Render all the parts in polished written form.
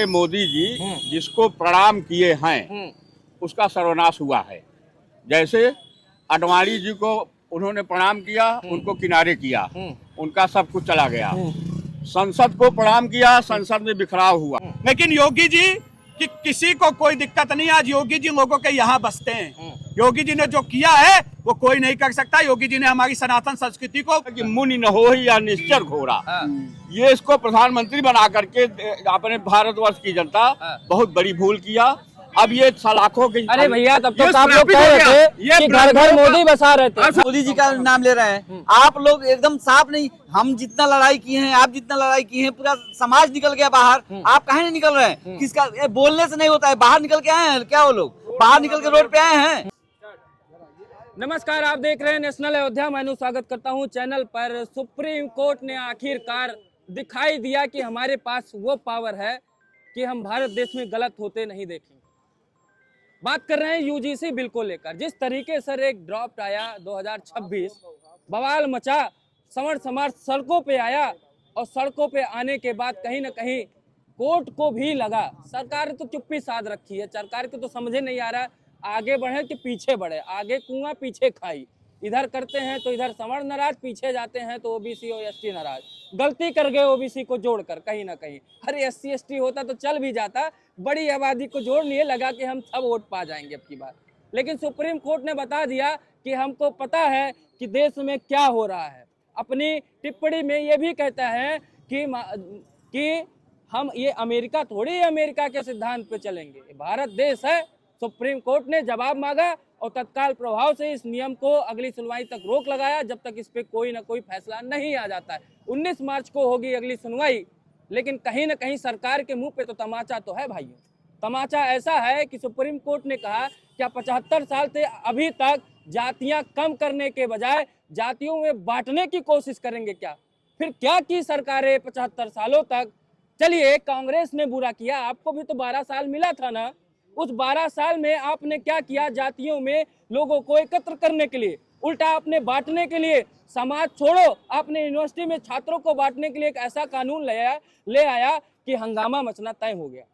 मोदी जी जिसको प्रणाम किए हैं उसका सर्वनाश हुआ है। जैसे अडवाणी जी को उन्होंने प्रणाम किया, उनको किनारे किया, उनका सब कुछ चला गया। संसद को प्रणाम किया, संसद में बिखराव हुआ। लेकिन योगी जी कि किसी को कोई दिक्कत नहीं। आज योगी जी लोगों के यहाँ बसते हैं। योगी जी ने जो किया है वो कोई नहीं कर सकता। योगी जी ने हमारी सनातन संस्कृति को कि मुनि न हो या निश्चर घोड़ा, ये इसको प्रधानमंत्री बना करके अपने भारतवर्ष की जनता बहुत बड़ी भूल किया। अब ये सलाखों की, अरे भैया तब तो आप लोग कह रहे थे कि घर घर मोदी बसा रहे थे। मोदी जी का नाम ले रहे हैं आप लोग, एकदम साफ नहीं। हम जितना लड़ाई किए हैं, आप जितना लड़ाई किए हैं, पूरा समाज निकल गया बाहर। आप कहाँ नहीं निकल रहे हैं? किसका बोलने से नहीं होता है, बाहर निकल के आए हैं क्या? वो लोग बाहर निकल के रोड पे आए हैं। नमस्कार, आप देख रहे हैं नेशनल अयोध्या। मैं स्वागत करता हूं चैनल पर। सुप्रीम कोर्ट ने आखिरकार दिखाई दिया कि हमारे पास वो पावर है कि हम भारत देश में गलत होते नहीं देखेंगे। बात कर रहे हैं यूजीसी बिल को लेकर। जिस तरीके से एक ड्राफ्ट आया 2026, बवाल मचा, समर समार सड़कों पे आया और सड़कों पे आने के बाद कहीं ना कहीं कोर्ट को भी लगा। सरकार तो चुप्पी साध रखी है। सरकार को तो समझे नहीं आ रहा आगे बढ़े कि पीछे बढ़े। आगे कुआं पीछे खाई, इधर करते हैं तो इधर समर नाराज, पीछे जाते हैं तो ओबीसी और एसटी नाराज। गलती कर गए ओबीसी को जोड़कर कहीं ना कहीं। अरे एससी एसटी होता तो चल भी जाता, बड़ी आबादी को जोड़ लिए, लगा कि हम सब वोट पा जाएंगे अब की बार। लेकिन सुप्रीम कोर्ट ने बता दिया कि हमको पता है कि देश में क्या हो रहा है। अपनी टिप्पणी में ये भी कहता है कि हम ये अमेरिका थोड़ी अमेरिका के सिद्धांत पे चलेंगे, भारत देश है। सुप्रीम कोर्ट ने जवाब मांगा और तत्काल प्रभाव से इस नियम को अगली सुनवाई तक रोक लगाया, जब तक इस पे कोई ना कोई फैसला नहीं आ जाता है। 19 मार्च को होगी अगली सुनवाई। लेकिन कहीं ना कहीं सरकार के मुंह पे तो तमाचा तो है भाइयों। तमाचा ऐसा है कि सुप्रीम कोर्ट ने कहा क्या 75 साल से अभी तक जातियां कम करने के बजाय जातियों में बांटने की कोशिश करेंगे क्या? फिर क्या की सरकारें 75 सालों तक? चलिए, कांग्रेस ने बुरा किया, आपको भी तो 12 साल मिला था ना। उस 12 साल में आपने क्या किया? जातियों में लोगों को एकत्र करने के लिए, उल्टा आपने बांटने के लिए। समाज छोड़ो, आपने यूनिवर्सिटी में छात्रों को बांटने के लिए एक ऐसा कानून ले आया कि हंगामा मचना तय हो गया।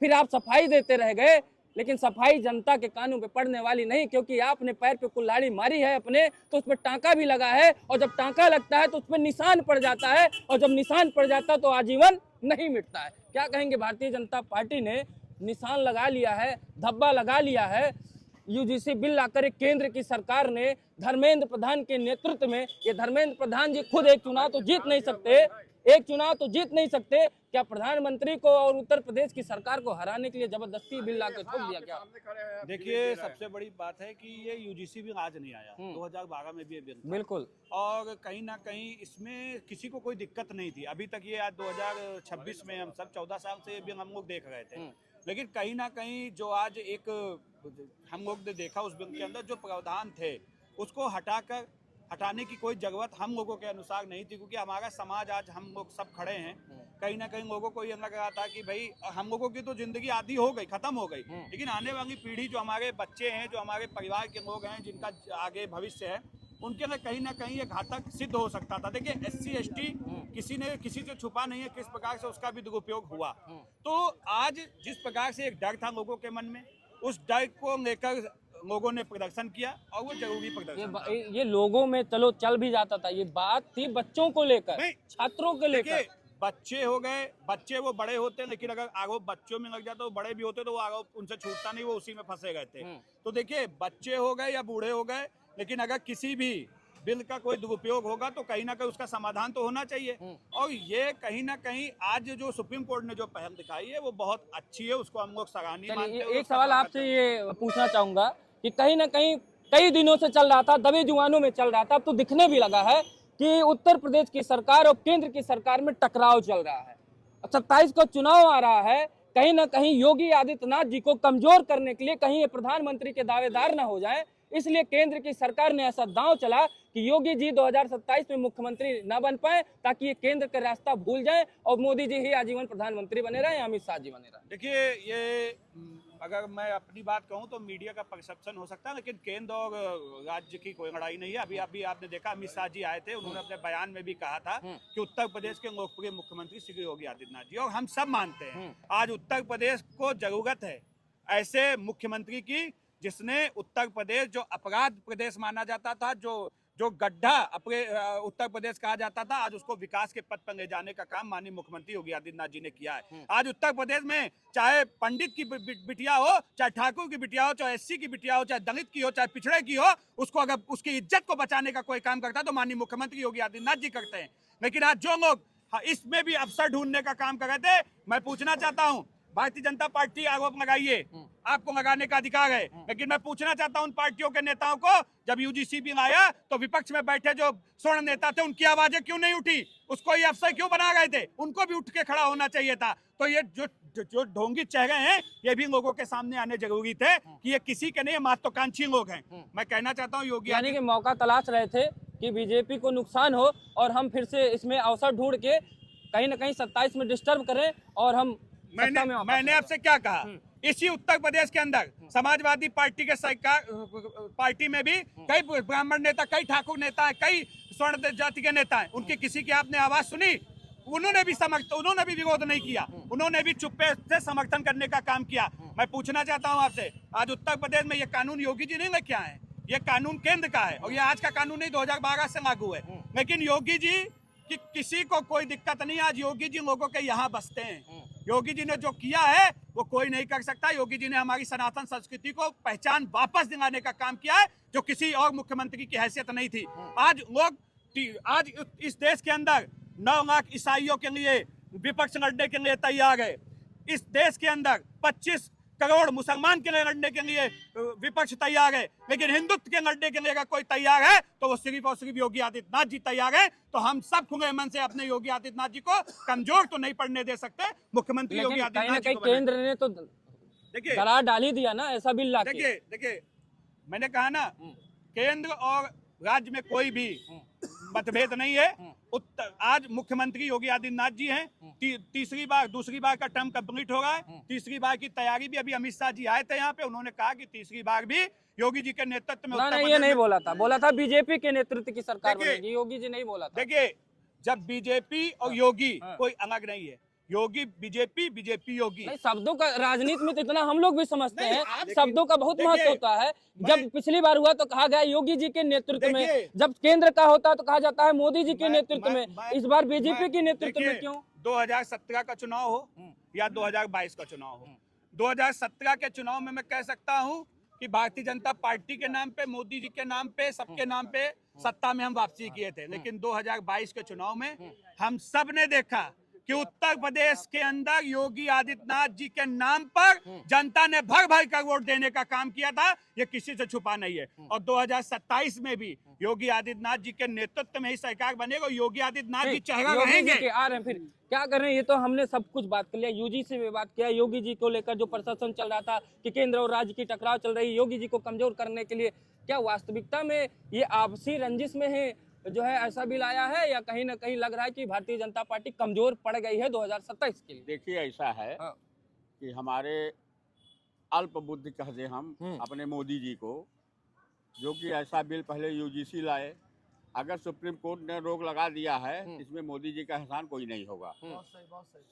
फिर आप सफाई देते रह गए, लेकिन सफाई जनता के कानों पे पड़ने वाली नहीं, क्योंकि आपने पैर पे कुल्हाड़ी मारी है अपने, तो उस पर टांका भी लगा है। और जब टांका लगता है तो उस पर निशान पड़ जाता है, और जब निशान पड़ जाता है तो आजीवन नहीं मिटता है। क्या कहेंगे? भारतीय जनता पार्टी ने निशान लगा लिया है, धब्बा लगा लिया है। यूजीसी बिल लाकर केंद्र की सरकार ने धर्मेंद्र प्रधान के नेतृत्व में, ये धर्मेंद्र प्रधान जी खुद एक चुनाव तो जीत नहीं सकते, क्या प्रधानमंत्री को और उत्तर प्रदेश की सरकार को हराने के लिए जबरदस्ती बिल लाकर छोड़ दिया क्या? देखिए, सबसे बड़ी बात है कि ये यूजीसी बिल आज नहीं आया, 2012 में भी ये बिल था। बिल्कुल। और कहीं ना कहीं इसमें किसी को कोई दिक्कत नहीं थी अभी तक। ये आज 2026 में हम सब 14 साल से ये बिल हम लोग देख रहे थे। लेकिन कहीं ना कहीं जो आज एक हम लोग ने देखा, उस बिल के अंदर जो प्रावधान थे उसको हटाने की कोई जरूरत हम लोगों के अनुसार नहीं थी, क्योंकि हमारा समाज आज हम लोग सब खड़े हैं। कहीं ना कहीं लोगों को ये लग रहा था कि भाई हम लोगों की तो जिंदगी आधी हो गई, खत्म हो गई, लेकिन आने वाली पीढ़ी, जो हमारे बच्चे हैं, जो हमारे परिवार के लोग हैं, जिनका आगे भविष्य है, उनके लिए कहीं ना कहीं ये घातक सिद्ध हो सकता था। देखिए, एससी एसटी किसी ने किसी से छुपा नहीं है किस प्रकार से उसका भी दुरुपयोग हुआ। तो आज जिस प्रकार से एक डर था लोगों के मन में, उस डर को लेकर लोगों ने प्रदर्शन किया, और वो जरूरी प्रदर्शन ये लोगों में चलो चल भी जाता था। ये बात थी बच्चों को लेकर, छात्रों को लेकर। बच्चे हो गए, बच्चे वो बड़े होते, लेकिन अगर आरोप बच्चों में लग जाता, वो बड़े भी होते तो वो आरोप उनसे छूटता नहीं, वो उसी में फंसे गए थे। तो देखिए, बच्चे हो गए या बूढ़े हो गए, लेकिन अगर किसी भी बिल का कोई दुरुपयोग होगा तो कहीं ना कहीं उसका समाधान तो होना चाहिए। और ये कहीं ना कहीं आज जो सुप्रीम कोर्ट ने जो पहल दिखाई है वो बहुत अच्छी है, उसको हम लोग सराहनीय मानते हैं। एक सवाल आपसे ये पूछना चाहूंगा कि कहीं ना कहीं कई दिनों से चल रहा था, दबे जुबानों में चल रहा था, अब तो दिखने भी लगा है कि उत्तर प्रदेश की सरकार और केंद्र की सरकार में टकराव चल रहा है। 27 को चुनाव आ रहा है, कहीं ना कहीं योगी आदित्यनाथ जी को कमजोर करने के लिए, कहीं ये प्रधानमंत्री के दावेदार न हो जाए, इसलिए केंद्र की सरकार ने ऐसा दांव चला कि योगी जी 2027 में मुख्यमंत्री ना बन पाए, ताकि ये केंद्र का रास्ता भूल जाएं और मोदी जी ही आजीवन प्रधानमंत्री बने रहे, अमित शाह जी बने रहे। देखिए, ये अगर मैं अपनी बात कहूं तो मीडिया का परसेप्शन हो सकता है, लेकिन केंद्र और राज्य की कोई लड़ाई नहीं है। अभी आपने देखा अमित शाह जी आए थे, उन्होंने अपने बयान में भी कहा था कि उत्तर प्रदेश के लोकप्रिय मुख्यमंत्री श्री योगी आदित्यनाथ जी, और हम सब मानते हैं आज उत्तर प्रदेश को जरूरत है ऐसे मुख्यमंत्री की जिसने उत्तर प्रदेश, जो अपराध प्रदेश माना जाता था, जो गड्ढा अपने उत्तर प्रदेश कहा जाता था, आज उसको विकास के पथ पर ले जाने का काम माननीय मुख्यमंत्री योगी आदित्यनाथ जी ने किया है। आज उत्तर प्रदेश में चाहे पंडित की बिटिया हो, चाहे ठाकुर की बिटिया हो, चाहे एससी की बिटिया हो, चाहे दलित की हो, चाहे पिछड़े की हो, उसको अगर उसकी इज्जत को बचाने का कोई काम करता है तो माननीय मुख्यमंत्री योगी आदित्यनाथ जी करते हैं। लेकिन आज जो लोग इसमें भी अवसर ढूंढने का काम कर रहे थे, मैं पूछना चाहता हूँ, भारतीय जनता पार्टी आरोप लगाइए, आपको लगाने का अधिकार है, लेकिन मैं पूछना चाहता हूं उन पार्टियों के नेताओं को, जब यूजीसी बिल आया तो विपक्ष में बैठे जो स्वर्ण नेता थे उनकी आवाजें क्यों नहीं उठी? उसको ये अफसर क्यों बना गए थे? उनको भी उठ के खड़ा होना चाहिए था। तो ये जो ढोंगी चेहरे हैं, ये भी लोगों के सामने आने जरूरी थे कि ये किसी के नहीं, महत्वाकांक्षी लोग हैं। मैं कहना चाहता हूँ योगी, यानी कि मौका तलाश रहे थे कि बीजेपी को नुकसान हो और हम फिर से इसमें अवसर ढूंढ के कहीं ना कहीं 27 में डिस्टर्ब करें और हम मैंने आपसे क्या कहा, इसी उत्तर प्रदेश के अंदर समाजवादी पार्टी के सरकार पार्टी में भी कई ब्राह्मण नेता, कई ठाकुर नेता हैं, कई स्वर्ण जाति के नेता हैं, उनकी किसी की आपने आवाज सुनी? उन्होंने भी विरोध नहीं किया, उन्होंने भी चुप्पे से समर्थन करने का काम किया। मैं पूछना चाहता हूं आपसे, आज उत्तर प्रदेश में ये कानून योगी जी नहीं लेके आए हैं, ये कानून केंद्र का है, और ये आज का कानून नहीं 2012 से लागू है। लेकिन योगी जी की किसी को कोई दिक्कत नहीं, आज योगी जी लोगों के यहाँ बसते हैं। योगी जी ने जो किया है वो कोई नहीं कर सकता। योगी जी ने हमारी सनातन संस्कृति को पहचान वापस दिलाने का काम किया है, जो किसी और मुख्यमंत्री की हैसियत नहीं थी। आज इस देश के अंदर 9 लाख ईसाइयों के लिए विपक्ष लड़ने के लिए तैयार है। इस देश के अंदर 25 करोड़ मुसलमान के लिए लड़ने के लिए विपक्ष तैयार है, लेकिन हिंदुत्व के लड़ने के लिए अगर कोई तैयार है तो वो सिर्फ और सिर्फ योगी आदित्यनाथ जी तैयार है। तो हम सब खुले मन से अपने योगी आदित्यनाथ जी को कमजोर तो नहीं पड़ने दे सकते। मुख्यमंत्री योगी आदित्यनाथ जी को केंद्र ने तो देखिए दरार डाल ही दिया ना, ऐसा बिल ला के। देखिए मैंने कहा ना, केंद्र और राज्य में कोई भी मतभेद नहीं है। आज मुख्यमंत्री योगी आदित्यनाथ जी हैं, दूसरी बार का टर्म कंप्लीट हो रहा है। तीसरी बार की तैयारी भी, अभी अमित शाह जी आए थे यहाँ पे, उन्होंने कहा कि तीसरी बार भी योगी जी के नेतृत्व में ये नहीं बोला था बीजेपी के नेतृत्व की सरकार बनेगी, योगी जी नहीं बोला था। देखिए, जब बीजेपी और योगी कोई अलग नहीं है, योगी बीजेपी योगी नहीं, शब्दों का राजनीति में तो इतना हम लोग भी समझते हैं, शब्दों का बहुत महत्व होता है। जब पिछली बार हुआ तो कहा गया योगी जी के नेतृत्व में, जब केंद्र का होता है तो कहा जाता है मोदी जी के नेतृत्व में। इस बार बीजेपी के नेतृत्व में क्यों? 2017 का चुनाव हो या 2022 का चुनाव हो, 2017 के चुनाव में मैं कह सकता हूँ कि भारतीय जनता पार्टी के नाम पे, मोदी जी के नाम पे, सबके नाम पे सत्ता में हम वापसी किए थे। लेकिन 2022 के चुनाव में हम सब ने देखा कि उत्तर प्रदेश के अंदर योगी आदित्यनाथ जी के नाम पर जनता ने भर भर कर वोट देने का काम किया था, ये किसी से छुपा नहीं है। और 2027 में भी योगी आदित्यनाथ जी के नेतृत्व में ही सरकार बनेगी, योगी आदित्यनाथ जी चेहरा रहेंगे। आ रहे हैं, फिर क्या कर रहे हैं? ये तो हमने सब कुछ बात कर लिया, यूजी से भी बात किया, योगी जी को लेकर जो प्रशासन चल रहा था कि केंद्र और राज्य की टकराव चल रही है योगी जी को कमजोर करने के लिए, क्या वास्तविकता में ये आपसी रंजिश में है जो है ऐसा बिल आया है, या कहीं ना कहीं लग रहा है कि भारतीय जनता पार्टी कमजोर पड़ गई है 2027 के लिए? देखिए, ऐसा है कि हमारे अल्प बुद्धि कह दे हम अपने मोदी जी को, जो कि ऐसा बिल पहले यूजीसी लाए, अगर सुप्रीम कोर्ट ने रोक लगा दिया है, इसमें मोदी जी का एहसान कोई नहीं होगा।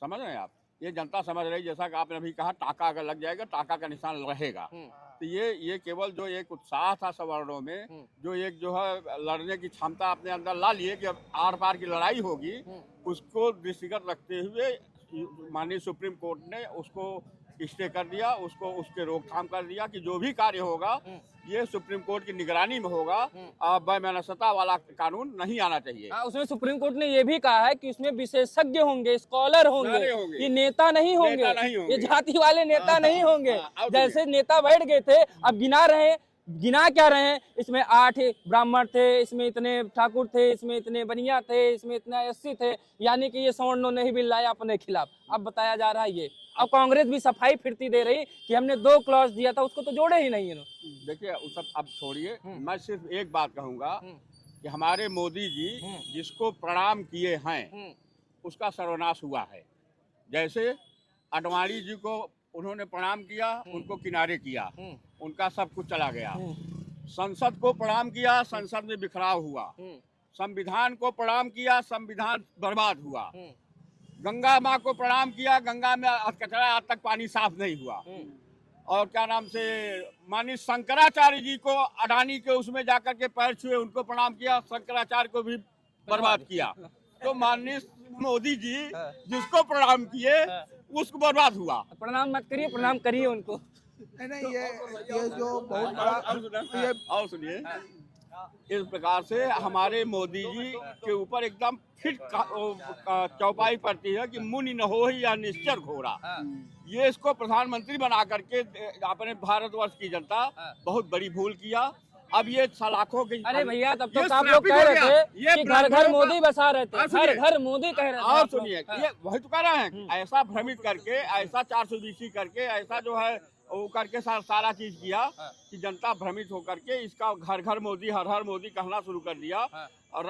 समझ रहे हैं आप? ये जनता समझ रही, जैसा कि आपने अभी कहा, टाका अगर लग जाएगा, टाका का निशान रहेगा। तो ये केवल जो एक उत्साह था सवर्णों में, जो एक जो है लड़ने की क्षमता अपने अंदर ला लिए कि अब आर पार की लड़ाई होगी, उसको दृष्टिगत रखते हुए माननीय सुप्रीम कोर्ट ने उसको स्टे कर दिया, उसको उसके रोकथाम कर दिया कि जो भी कार्य होगा ये सुप्रीम कोर्ट की निगरानी में होगा। बेमनसता वाला कानून नहीं आना चाहिए। उसमें सुप्रीम कोर्ट ने ये भी कहा है कि उसमें विशेषज्ञ होंगे, स्कॉलर होंगे, ये नेता नहीं होंगे, ये जाति वाले नेता नहीं होंगे। जैसे नेता बैठ गए थे, अब गिना रहे गिना क्या रहे हैं, इसमें 8 ब्राह्मण थे, इसमें इतने ठाकुर थे, इसमें इतने बनिया थे, इसमें इतने एससी थे, यानी कि ये सवर्णों ने ही बिल लाया अपने खिलाफ। अब बताया जा रहा है ये, अब कांग्रेस भी सफाई फिरती दे रही कि हमने 2 क्लॉज दिया था, उसको तो जोड़े ही नहीं इन्होंने। देखिए वो सब अब छोड़िए, मैं सिर्फ एक बात कहूंगा कि हमारे मोदी जी जिसको प्रणाम किए हैं उसका सर्वनाश हुआ है। जैसे आडवाणी जी को उन्होंने प्रणाम किया, उनको किनारे किया, उनका सब कुछ चला गया। संसद को प्रणाम किया, संसद में बिखराव हुआ। संविधान को प्रणाम किया, संविधान बर्बाद हुआ। गंगा माँ को प्रणाम किया, गंगा में कचरा आज तक पानी साफ नहीं हुआ। और क्या नाम से माननीय शंकराचार्य जी को अडानी के उसमें जाकर के पैर छुए, उनको प्रणाम किया, शंकराचार्य को भी बर्बाद किया। तो माननीय मोदी जी जिसको प्रणाम किए उसको बर्बाद हुआ। प्रणाम मत करिए, प्रणाम करिए उनको। नहीं ये जो बहुत बड़ा ये और सुनिए, इस प्रकार से हमारे मोदी जी के ऊपर एकदम फिट चौपाई पड़ती है कि मुनि न हो ही या निश्चर घोड़ा। ये इसको प्रधानमंत्री बना करके अपने भारतवर्ष की जनता बहुत बड़ी भूल किया। अब ये सलाखों की, अरे भैया तब तो ये आप लोग कह रहे थे ये कि घर घर ब्राह्मणों मोदी बसा रहे थे, सुनिए। घर घर मोदी कह रहे थे। और आप लोग। सुनिए, ये वही तो कह रहे हैं, ऐसा भ्रमित करके, ऐसा 420 करके, ऐसा जो है वो करके सारा चीज किया कि जनता भ्रमित होकर के इसका घर घर मोदी, हर हर मोदी कहना शुरू कर दिया। और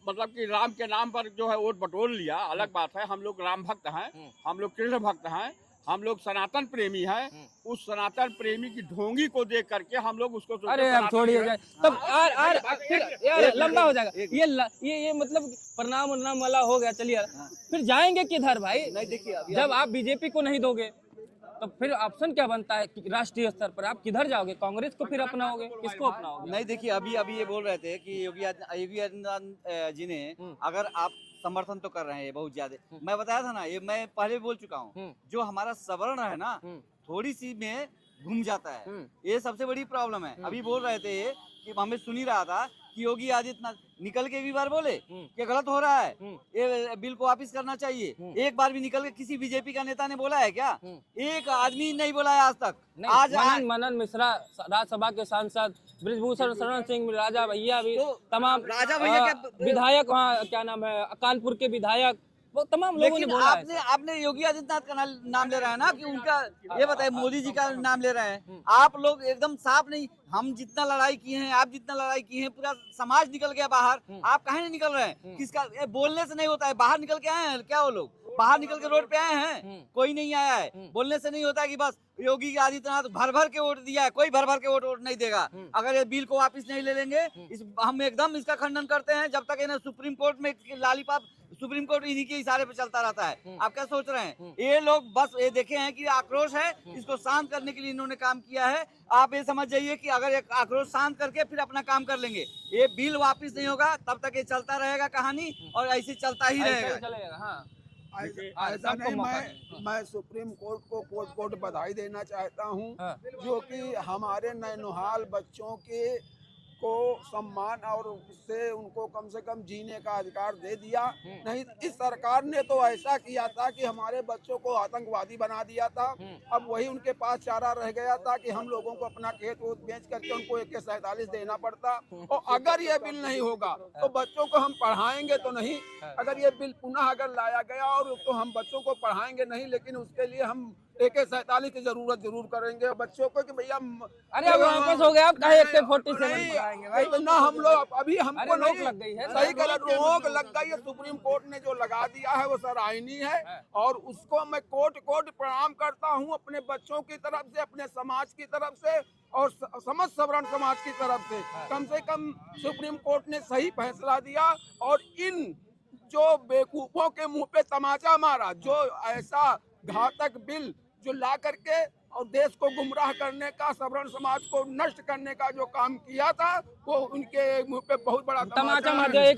मतलब कि राम के नाम पर जो है वोट बटोर लिया। अलग बात है, हम लोग राम भक्त हैं, हम लोग कृष्ण भक्त हैं, हम लोग सनातन प्रेमी हैं। उस सनातन प्रेमी की ढोंगी को देख करके हम लोग उसको अरे अब छोड़िए जाए तब फिर यार लंबा हो जाएगा ये मतलब प्रणाम उन्नाम वाला हो गया। चलिए फिर जाएंगे किधर भाई? नहीं देखिए जब आप बीजेपी को नहीं दोगे तो फिर ऑप्शन क्या बनता है कि राष्ट्रीय स्तर पर आप किधर जाओगे? कांग्रेस को फिर अपनाओगे, किसको अपनाओगे? नहीं देखिए अभी ये बोल रहे थे कि योगी आदित्यनाथ जी ने अगर आप समर्थन तो कर रहे हैं बहुत ज्यादा, मैं बताया था ना, ये मैं पहले भी बोल चुका हूँ, जो हमारा सवर्ण है ना थोड़ी सी में घूम जाता है, ये सबसे बड़ी प्रॉब्लम है। अभी बोल रहे थे कि हमें सुन ही रहा था कि योगी आदित्यनाथ निकल के भी बार बोले कि गलत हो रहा है, ये बिल को वापिस करना चाहिए। एक बार भी निकल के किसी बीजेपी का नेता ने बोला है क्या? एक आदमी नहीं बोला है आज तक। आज मनन मिश्रा राज्यसभा के सांसद, ब्रिजभूषण शरण सिंह, राजा भैया भी, तो तमाम राजा भैया विधायक, वहाँ क्या नाम है, कानपुर के विधायक, वो तमाम लोगों ने लेकिन बोला है। आपने योगी आदित्यनाथ का नाम ले रहा है ना कि उनका, ये बताइए मोदी जी का नाम ले रहे हैं आप लोग, एकदम साफ नहीं। हम जितना लड़ाई किए हैं, आप जितना लड़ाई किए हैं, पूरा समाज निकल गया बाहर, आप कहीं नहीं निकल रहे हैं। किसका बोलने से नहीं होता है, बाहर निकल के आए हैं क्या? वो लोग बाहर निकल के रोड पे आए हैं, कोई नहीं आया है। बोलने से नहीं होता है कि बस योगी आदित्यनाथ भर भर के वोट दिया है, कोई भर भर के वोट नहीं देगा। अगर ये बिल को वापस नहीं ले लेंगे, हम एकदम इसका खंडन करते हैं। जब तक इन्हें सुप्रीम कोर्ट में लालीपाप, सुप्रीम कोर्ट इन्हीं के इशारे पे चलता रहता है। आप क्या सोच रहे हैं? ये लोग बस ये देखे हैं कि आक्रोश है, इसको शांत करने के लिए इन्होंने काम किया है। आप ये समझ जाइए कि अगर एक आक्रोश शांत करके फिर अपना काम कर लेंगे, ये बिल वापस नहीं होगा, तब तक ये चलता रहेगा कहानी, और ऐसे चलता ही रहेगा। चलेगा। हाँ ऐसा नहीं, मैं सुप्रीम कोर्ट को कोर्ट बधाई देना चाहता हूँ, जो कि हमारे नैनोहाल बच्चों के को सम्मान और उससे उनको कम से कम जीने का अधिकार दे दिया। नहीं, इस सरकार ने तो ऐसा किया था कि हमारे बच्चों को आतंकवादी बना दिया था। अब वही उनके पास चारा रह गया था कि हम लोगों को अपना खेत वोत बेच करके उनको AK-47 देना पड़ता। और अगर ये बिल नहीं होगा तो बच्चों को हम पढ़ाएंगे तो नहीं। अगर ये बिल पुनः अगर लाया गया और तो हम बच्चों को पढ़ाएंगे नहीं, लेकिन उसके लिए हम AK-47 की जरूरत जरूर करेंगे बच्चों को कि भैया। अरे अब वापस हो गया, आप कहे AK-47 इतना हम लोग अभी हमको रोक नहीं लग गई है। सही गलत रोक लग गई है। सुप्रीम कोर्ट ने जो लगा दिया है वो सर आईनी है, और उसको मैं कोर्ट प्रणाम करता हूँ अपने बच्चों की तरफ से, अपने समाज की तरफ से, और समस्त सवर्ण समाज की तरफ से कम सुप्रीम कोर्ट ने सही फैसला दिया। और इन जो बेवकूफों के मुंह पे तमाचा मारा, जो ऐसा घातक बिल जो ला करके और देश को गुमराह करने का, सवर्ण समाज को नष्ट करने का जो काम किया था, वो उनके मुंह पे बहुत बड़ा तमाचा मार दिया।